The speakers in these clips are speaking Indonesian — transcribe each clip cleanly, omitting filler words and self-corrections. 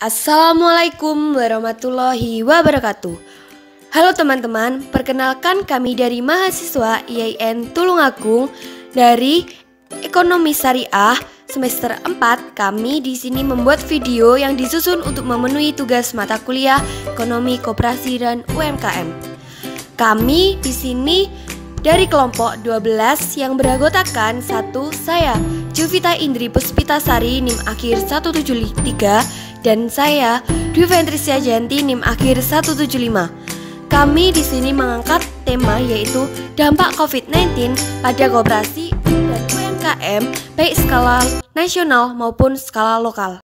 Assalamualaikum warahmatullahi wabarakatuh. Halo teman-teman, perkenalkan kami dari mahasiswa IAIN Tulungagung dari Ekonomi Syariah semester 4. Kami di sini membuat video yang disusun untuk memenuhi tugas mata kuliah Ekonomi, Koperasi dan UMKM. Kami di sini dari kelompok 12 yang beranggotakan saya Juvita Indri Puspitasari NIM akhir 173 dan saya Dwi Ventrisya Janti NIM akhir 175. Kami di sini mengangkat tema yaitu dampak COVID-19 pada koperasi dan UMKM baik skala nasional maupun skala lokal.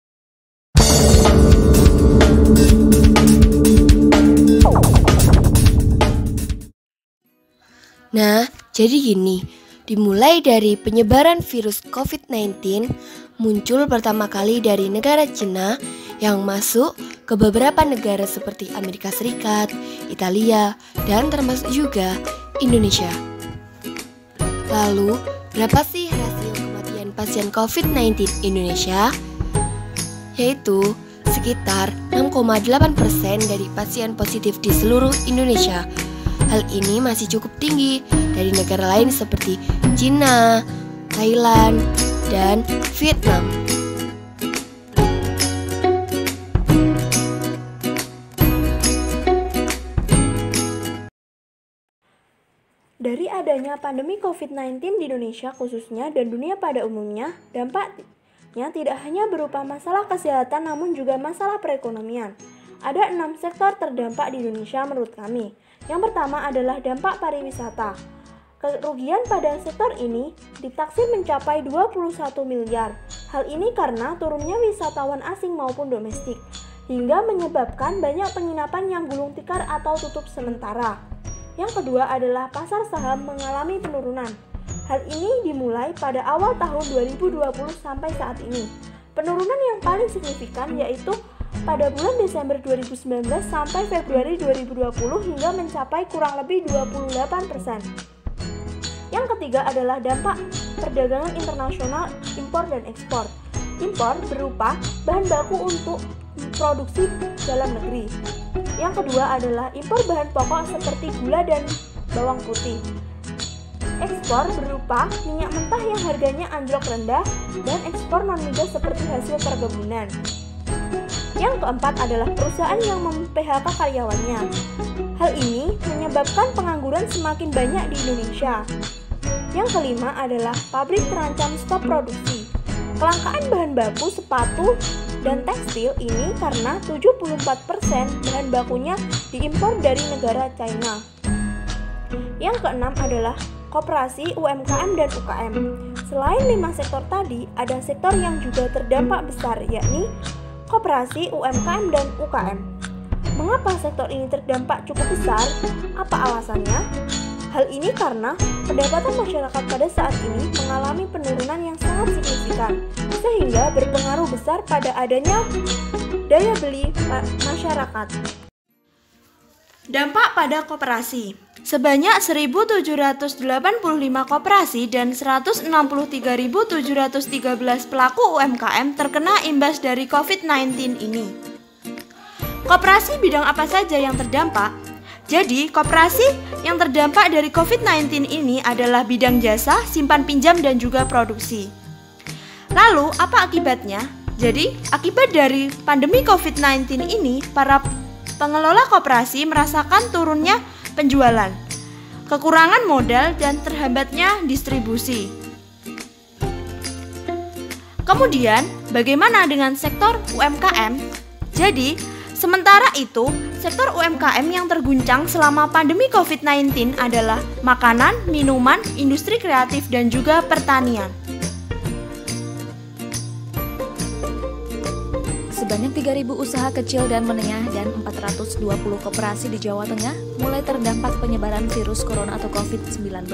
Nah, jadi gini, dimulai dari penyebaran virus COVID-19 muncul pertama kali dari negara Cina yang masuk ke beberapa negara seperti Amerika Serikat, Italia, dan termasuk juga Indonesia. Lalu, berapa sih rasio kematian pasien COVID-19 Indonesia? Yaitu sekitar 6,8% dari pasien positif di seluruh Indonesia. Hal ini masih cukup tinggi dari negara lain seperti Cina, Thailand, dan Vietnam. Dari adanya pandemi COVID-19 di Indonesia khususnya dan dunia pada umumnya, dampaknya tidak hanya berupa masalah kesehatan namun juga masalah perekonomian. Ada 6 sektor terdampak di Indonesia menurut kami. Yang pertama adalah dampak pariwisata. Kerugian pada sektor ini ditaksir mencapai 21 miliar. Hal ini karena turunnya wisatawan asing maupun domestik, hingga menyebabkan banyak penginapan yang gulung tikar atau tutup sementara. Yang kedua adalah pasar saham mengalami penurunan. Hal ini dimulai pada awal tahun 2020 sampai saat ini. Penurunan yang paling signifikan yaitu pada bulan Desember 2019 sampai Februari 2020 hingga mencapai kurang lebih 28%. Yang ketiga adalah dampak perdagangan internasional impor dan ekspor. Impor berupa bahan baku untuk produksi dalam negeri. Yang kedua adalah impor bahan pokok seperti gula dan bawang putih. Ekspor berupa minyak mentah yang harganya anjlok rendah dan ekspor non-migas seperti hasil perkebunan. Yang keempat adalah perusahaan yang mem-PHK karyawannya. Hal ini menyebabkan pengangguran semakin banyak di Indonesia. Yang kelima adalah pabrik terancam stop produksi. Kelangkaan bahan baku sepatu dan tekstil ini karena 74% bahan bakunya diimpor dari negara China. Yang keenam adalah koperasi, UMKM, dan UKM. Selain 5 sektor tadi, ada sektor yang juga terdampak besar, yakni koperasi, UMKM, dan UKM. Mengapa sektor ini terdampak cukup besar? Apa alasannya? Hal ini karena pendapatan masyarakat pada saat ini mengalami penurunan yang sangat signifikan, sehingga berpengaruh besar pada adanya daya beli masyarakat. Dampak pada koperasi. Sebanyak 1.785 koperasi dan 163.713 pelaku UMKM terkena imbas dari COVID-19 ini. Koperasi bidang apa saja yang terdampak? Jadi, koperasi yang terdampak dari COVID-19 ini adalah bidang jasa, simpan pinjam, dan juga produksi. Lalu, apa akibatnya? Jadi, akibat dari pandemi COVID-19 ini, para pengelola koperasi merasakan turunnya penjualan, kekurangan modal, dan terhambatnya distribusi. Kemudian, bagaimana dengan sektor UMKM? Jadi, sementara itu, sektor UMKM yang terguncang selama pandemi COVID-19 adalah makanan, minuman, industri kreatif, dan juga pertanian. Sebanyak 3.000 usaha kecil dan menengah dan 420 koperasi di Jawa Tengah mulai terdampak penyebaran virus corona atau COVID-19.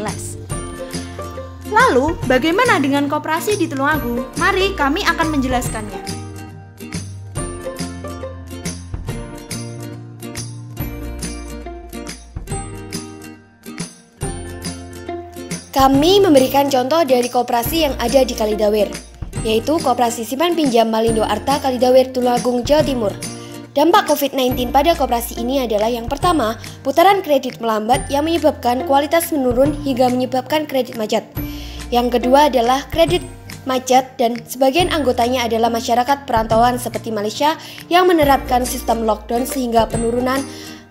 Lalu, bagaimana dengan koperasi di Tulungagung? Mari kami akan menjelaskannya. Kami memberikan contoh dari koperasi yang ada di Kalidawer. yaitu Koperasi Simpan Pinjam Malindo Arta Kalidawir Tulungagung, Jawa Timur. Dampak COVID-19 pada koperasi ini adalah yang pertama, putaran kredit melambat yang menyebabkan kualitas menurun hingga menyebabkan kredit macet. Yang kedua adalah kredit macet dan sebagian anggotanya adalah masyarakat perantauan seperti Malaysia yang menerapkan sistem lockdown sehingga penurunan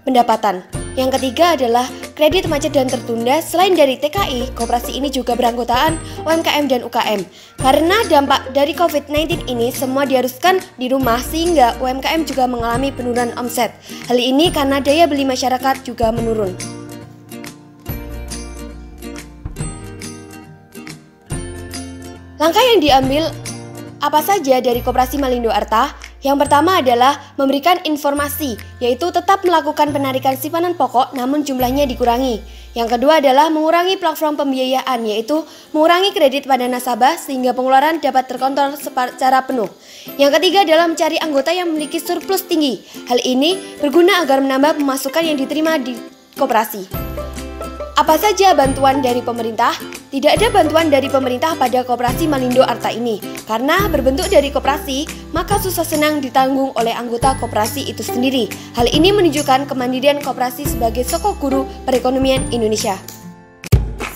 pendapatan. Yang ketiga adalah kredit macet dan tertunda. Selain dari TKI, koperasi ini juga beranggotaan UMKM dan UKM. Karena dampak dari COVID-19 ini semua diharuskan di rumah sehingga UMKM juga mengalami penurunan omset. Hal ini karena daya beli masyarakat juga menurun. Langkah yang diambil apa saja dari Koperasi Malindo Arta? Yang pertama adalah memberikan informasi, yaitu tetap melakukan penarikan simpanan pokok namun jumlahnya dikurangi. Yang kedua adalah mengurangi platform pembiayaan, yaitu mengurangi kredit pada nasabah sehingga pengeluaran dapat terkontrol secara penuh. Yang ketiga adalah mencari anggota yang memiliki surplus tinggi. Hal ini berguna agar menambah pemasukan yang diterima di koperasi. Apa saja bantuan dari pemerintah? Tidak ada bantuan dari pemerintah pada Koperasi Malindo Arta ini. Karena berbentuk dari koperasi, maka susah senang ditanggung oleh anggota koperasi itu sendiri. Hal ini menunjukkan kemandirian koperasi sebagai sokok guru perekonomian Indonesia.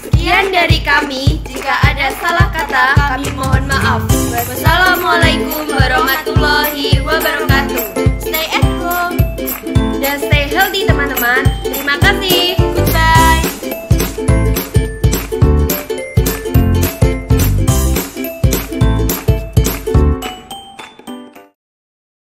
Sekian dari kami, jika ada salah kata, kami mohon maaf. Wassalamualaikum warahmatullahi wabarakatuh. Stay at home dan stay healthy teman-teman. Terima kasih.